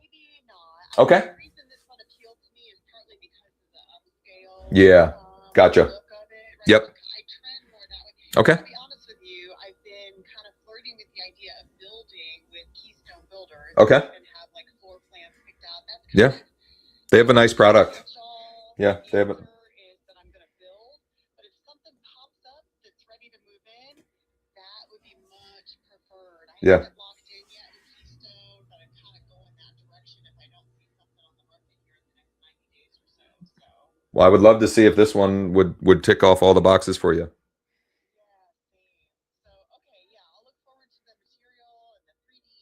Maybe not. Okay. The reason this one appealed to me is partly because of the upscale. Yeah. Gotcha. Look of it, right? Yep. Like, I trend more that way. Okay. To be honest with you, I've been kind of flirting with the idea of building with Keystone Builders. Okay. And have like floor plans picked out. That's Yeah. kind of They have a nice product. potential. Yeah, The they have it. answer is that I'm going to build, but if something pops up that's ready to move in, that would be much preferred. I Yeah. haven't locked in yet in Keystone, but I'm kind of going that direction if I don't see something on the market here in the next 90 days or so. So, Well, I would love to see if this one would tick off all the boxes for you. yeah, same. So, okay, yeah, I'll look forward to the material and the 3D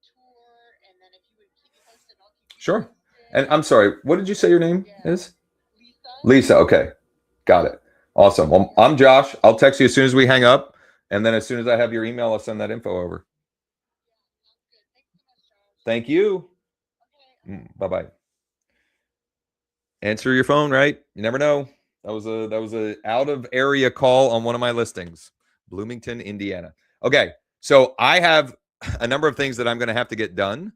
tour, and then if you would keep me posted, I'll keep you Sure. posted. And I'm sorry, what did you say your name is? Lisa. Lisa. Okay. Got it. Awesome. Well, I'm Josh. I'll text you as soon as we hang up. And then as soon as I have your email, I'll send that info over. Sounds good. Thanks so much, Josh. Thank you. Okay. Bye-bye. Answer your phone, right? You never know. That was a out of area call on one of my listings, Bloomington, Indiana. Okay. So I have a number of things that I'm going to have to get done.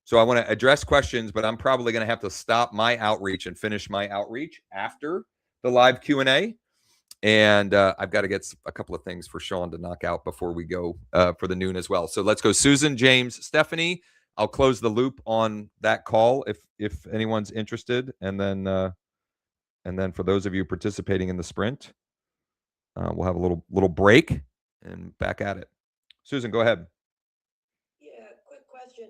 So I want to address questions, but I'm probably going to have to stop my outreach and finish my outreach after the live Q&A. And I've got to get a couple of things for Sean to knock out before we go for the noon as well. So let's go Susan, James, Stephanie. I'll close the loop on that call if anyone's interested. And then for those of you participating in the sprint, we'll have a little break and back at it. Susan, go ahead. Yeah, quick question.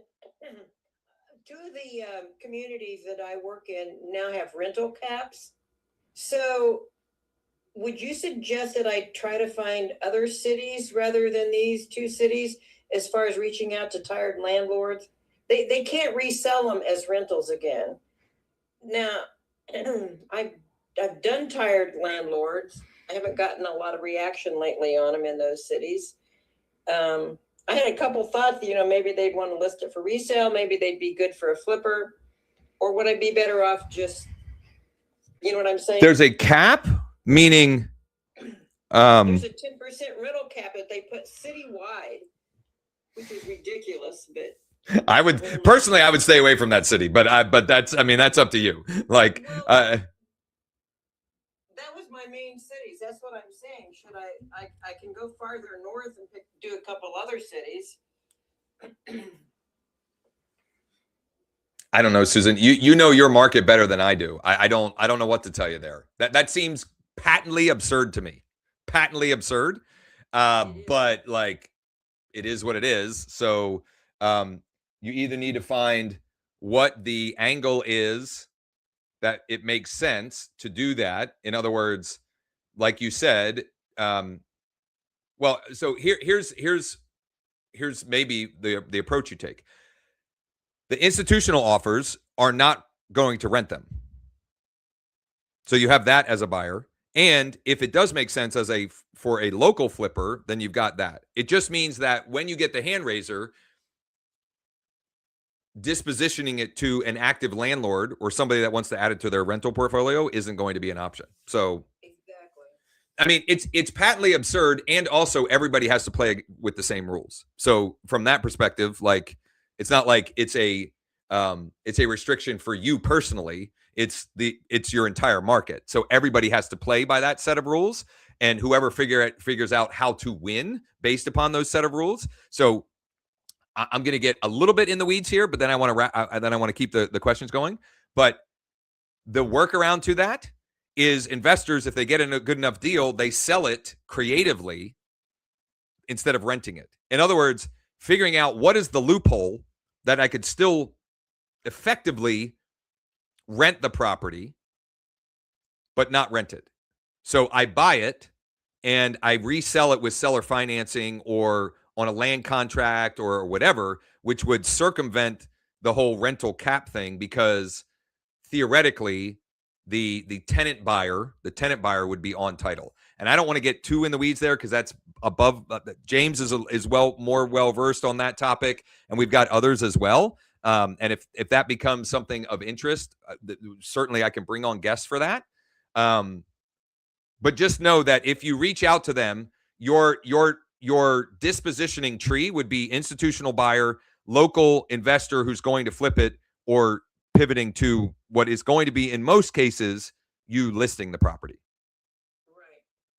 Two of the communities that I work in now have rental caps. So would you suggest that I try to find other cities rather than these two cities as far as reaching out to tired landlords? They can't resell them as rentals again. Now, I I've done tired landlords. I haven't gotten a lot of reaction lately on them in those cities. I had a couple thoughts, maybe they'd want to list it for resale. Maybe they'd be good for a flipper. Or would I be better off just, you know what I'm saying? There's a cap, meaning There's a 10% rental cap that they put citywide, which is ridiculous, but. I would stay away from that city, but that's up to you. Like, Well, that was my main cities. That's what I'm saying. Should I can go farther north and do a couple other cities. I don't know, Susan. You know your market better than I do. I don't know what to tell you there. That seems patently absurd to me. Patently absurd. But like, it is what it is. So you either need to find what the angle is that it makes sense to do that. In other words, like you said, well, so here's maybe the approach you take. The institutional offers are not going to rent them. So you have that as a buyer. And if it does make sense for a local flipper, then you've got that. It just means that when you get the hand raiser, dispositioning it to an active landlord or somebody that wants to add it to their rental portfolio isn't going to be an option. So Exactly. I mean, it's patently absurd, and also everybody has to play with the same rules. So from that perspective, like, it's not like it's a restriction for you personally. It's your entire market. So everybody has to play by that set of rules, and whoever figures out how to win based upon those set of rules. So I'm going to get a little bit in the weeds here, but then I want to keep the questions going. But the workaround to that is investors, if they get in a good enough deal, they sell it creatively instead of renting it. In other words, figuring out what is the loophole that I could still effectively rent the property, but not rent it. So I buy it and I resell it with seller financing or on a land contract or whatever, which would circumvent the whole rental cap thing, because theoretically the tenant buyer would be on title. And I don't want to get too in the weeds there, because that's above. James is more well versed on that topic, and we've got others as well. And if that becomes something of interest, certainly I can bring on guests for that. But just know that if you reach out to them, your dispositioning tree would be institutional buyer, local investor who's going to flip it, or pivoting to what is going to be, in most cases, you listing the property.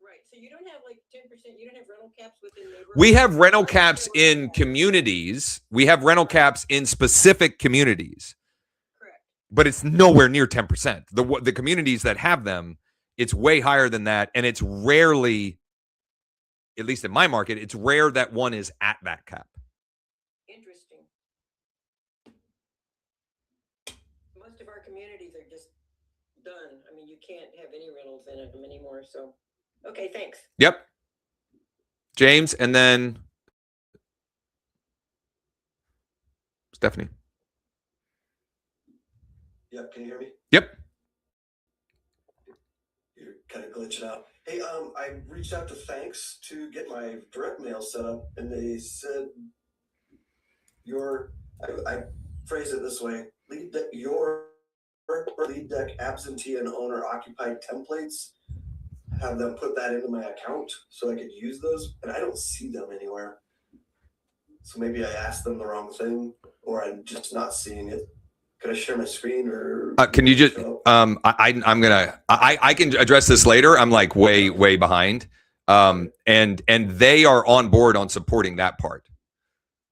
Right. So you don't have like 10%, you don't have rental caps within neighborhoods? We have rental caps in communities. We have rental caps in specific communities. Correct. But it's nowhere near 10%. The communities that have them, it's way higher than that. And it's rarely, at least in my market, it's rare that one is at that cap. Interesting. Most of our communities are just done. I mean, you can't have any rentals in them anymore. So, okay, thanks. Yep. James, and then Stephanie. Yep, can you hear me? Yep. You're kind of glitching out. Hey, I reached out to Thanks to get my direct mail set up, and they said I phrase it this way: your lead deck absentee and owner occupied templates. Have them put that into my account so I could use those, and I don't see them anywhere. So maybe I asked them the wrong thing, or I'm just not seeing it. Could I share my screen, or Can you just I can address this later. I'm like way behind. And they are on board on supporting that part.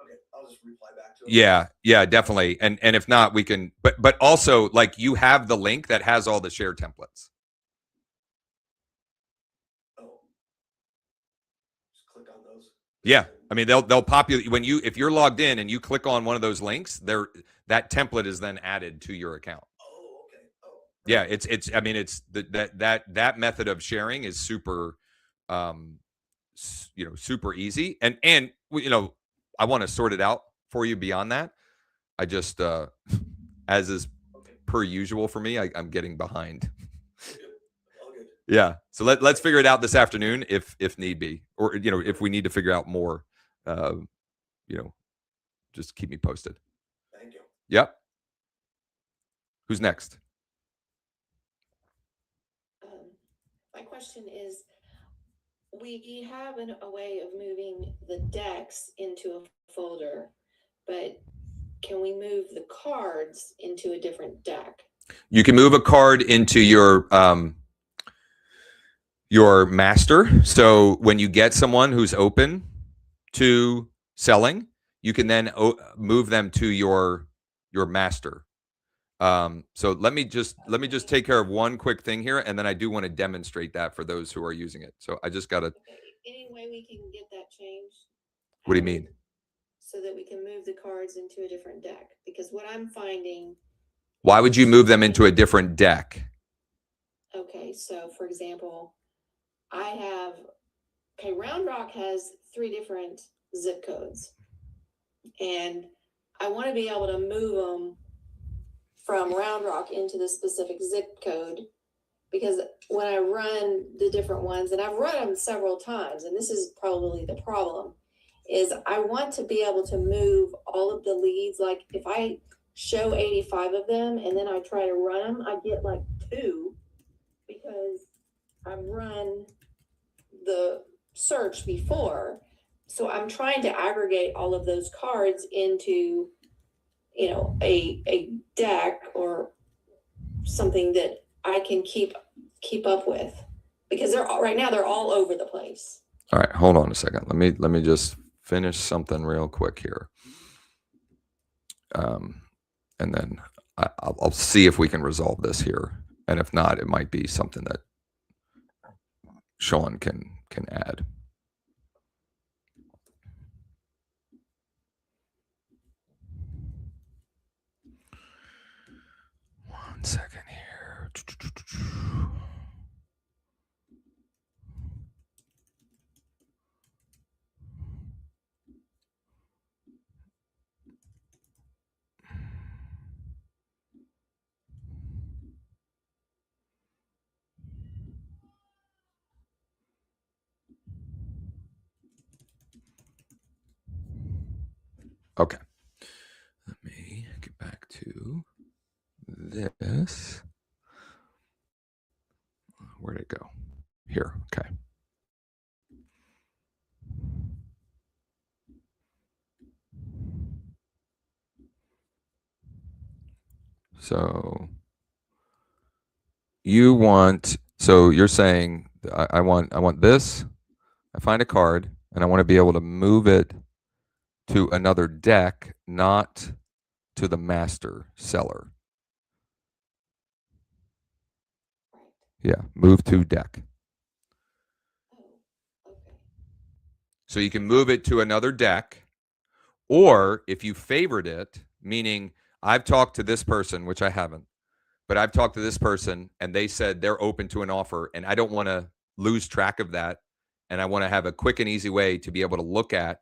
Okay, I'll just reply back to them. Yeah, definitely. And if not, we can, but also, like, you have the link that has all the shared templates. Oh. Just click on those. Yeah. I mean, they'll populate if you're logged in and you click on one of those links, that template is then added to your account. Oh, okay. Oh. Yeah, it's that method of sharing is super, super easy. And I want to sort it out for you beyond that. I just, as is per usual for me, I'm getting behind. Yeah. So let's figure it out this afternoon if need be, or if we need to figure out more, just keep me posted. Thank you. Yep. Who's next? My question is, we have a way of moving the decks into a folder, but can we move the cards into a different deck? You can move a card into your master. So when you get someone who's open to selling, you can then move them to your master. So let me just take care of one quick thing here, and then I do want to demonstrate that for those who are using it. So I just got to. Okay. Any way we can get that changed? What do you mean? So that we can move the cards into a different deck, because what I'm finding. Why would you move them into a different deck? Okay, so for example, Round Rock has 3 different zip codes, and I want to be able to move them from Round Rock into the specific zip code, because when I run the different ones, and I've run them several times, and this is probably the problem, is I want to be able to move all of the leads. Like if I show 85 of them and then I try to run them, I get like 2 because I've run the search before. So I'm trying to aggregate all of those cards into, a deck or something that I can keep up with, because right now they're all over the place. All right, hold on a second. Let me just finish something real quick here. And then I'll see if we can resolve this here. And if not, it might be something that Sean can add. One second here. Okay. Let me get back to this. Where'd it go? Here. Okay. So you're saying I want this. I find a card and I want to be able to move it to another deck, not to the master seller. Yeah, move to deck. Okay. So you can move it to another deck, or if you favored it, meaning I've talked to this person, which I haven't, but I've talked to this person and they said they're open to an offer, and I don't want to lose track of that. And I want to have a quick and easy way to be able to look at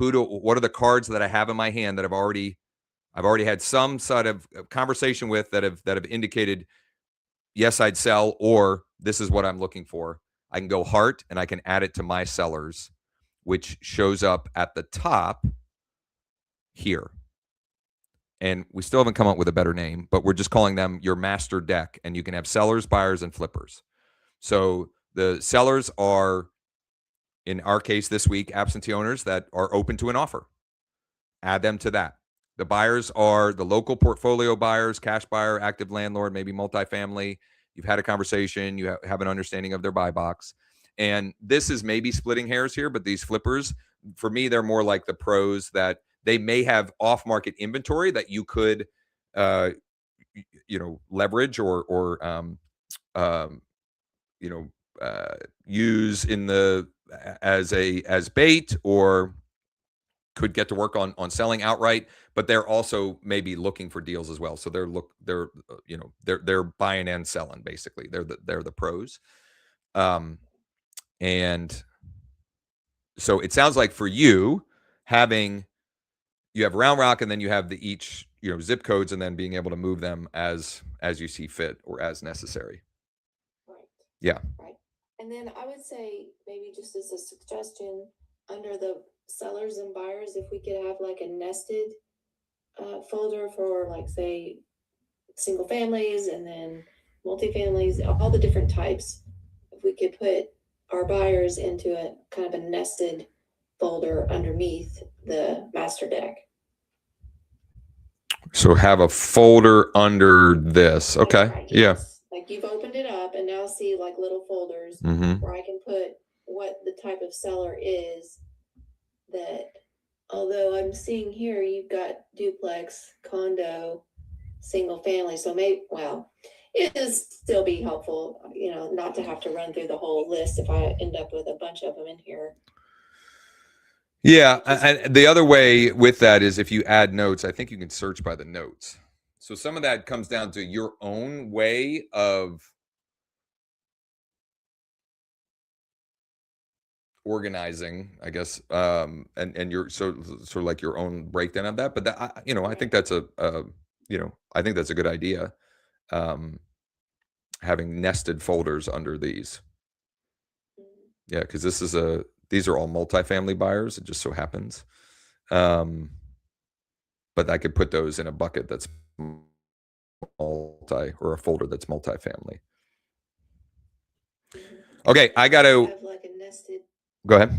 what are the cards that I have in my hand that I've already had some sort of conversation with that have indicated, yes, I'd sell, or this is what I'm looking for. I can go heart and I can add it to my sellers, which shows up at the top here. And we still haven't come up with a better name, but we're just calling them your master deck. And you can have sellers, buyers, and flippers. So the sellers are, in our case this week, absentee owners that are open to an offer. Add them to that. The buyers are the local portfolio buyers, cash buyer, active landlord, maybe multifamily. You've had a conversation. You have an understanding of their buy box. And this is maybe splitting hairs here, but these flippers, for me, they're more like the pros that they may have off-market inventory that you could, leverage or use as bait, or could get to work on selling outright. But they're also maybe looking for deals as well. So they're buying and selling basically. They're the pros. And so it sounds like for you have Round Rock, and then you have the each zip codes, and then being able to move them as you see fit or as necessary. Right. Yeah. Right. And then I would say maybe just as a suggestion, under the sellers and buyers, if we could have like a nested folder for like, say, single families and then multifamilies, all the different types. If we could put our buyers into a kind of a nested folder underneath the master deck. So have a folder under this. Okay. Right, Yeah. yes. Like you've opened it up and now see like little folders Mm-hmm. where I can put what the type of seller is, that although I'm seeing here you've got duplex, condo, single family. So maybe, well, it is still be helpful, you know, not to have to run through the whole list if I end up with a bunch of them in here. Yeah. And the other way with that is if you add notes, I think you can search by the notes. So some of that comes down to your own way of organizing, I guess, and your sort of like your own breakdown of that. But that, you know, I think that's I think that's a good idea. Having nested folders under these. Yeah, because these are all multifamily buyers. It just so happens. But I could put those in a bucket that's multi, or a folder that's multifamily. Okay, I got to Have like a nested. go ahead.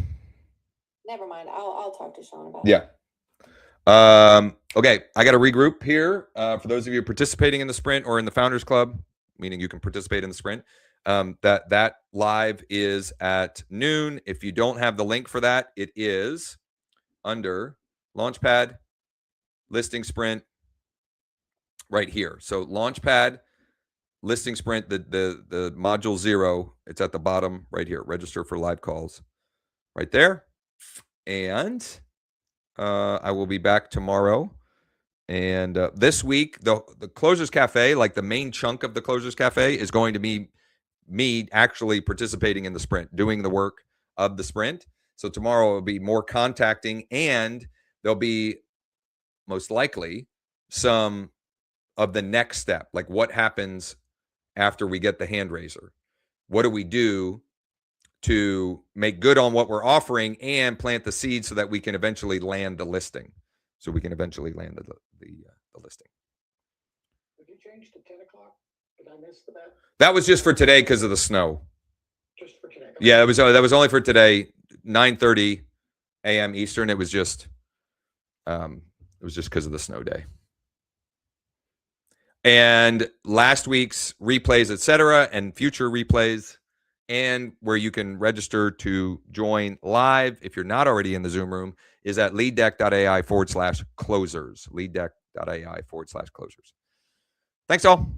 Never mind. I'll talk to Sean about Yeah. Okay, I got to regroup here. For those of you participating in the sprint or in the Founders Club, meaning you can participate in the sprint, that live is at noon. If you don't have the link for that, it is under Launchpad Listing Sprint right here. So Launchpad Listing Sprint, the module 0, it's at the bottom right here. Register for live calls right there. And I will be back tomorrow. And this week, the Closers Cafe, like the main chunk of the Closers Cafe, is going to be me actually participating in the sprint, doing the work of the sprint. So tomorrow will be more contacting, and there'll be most likely some of the next step, like what happens after we get the hand raiser. What do we do to make good on what we're offering and plant the seed so that we can eventually land the listing? So we can eventually land the listing. Would you change to 10 o'clock? Did I miss that? That was just for today because of the snow. Just for today? Yeah, that was only for today, 9:30 a.m. Eastern. It was just because of the snow day. And last week's replays, etc., and future replays, and where you can register to join live if you're not already in the Zoom room, is at leaddeck.ai/closers. Leaddeck.ai/closers. Thanks all.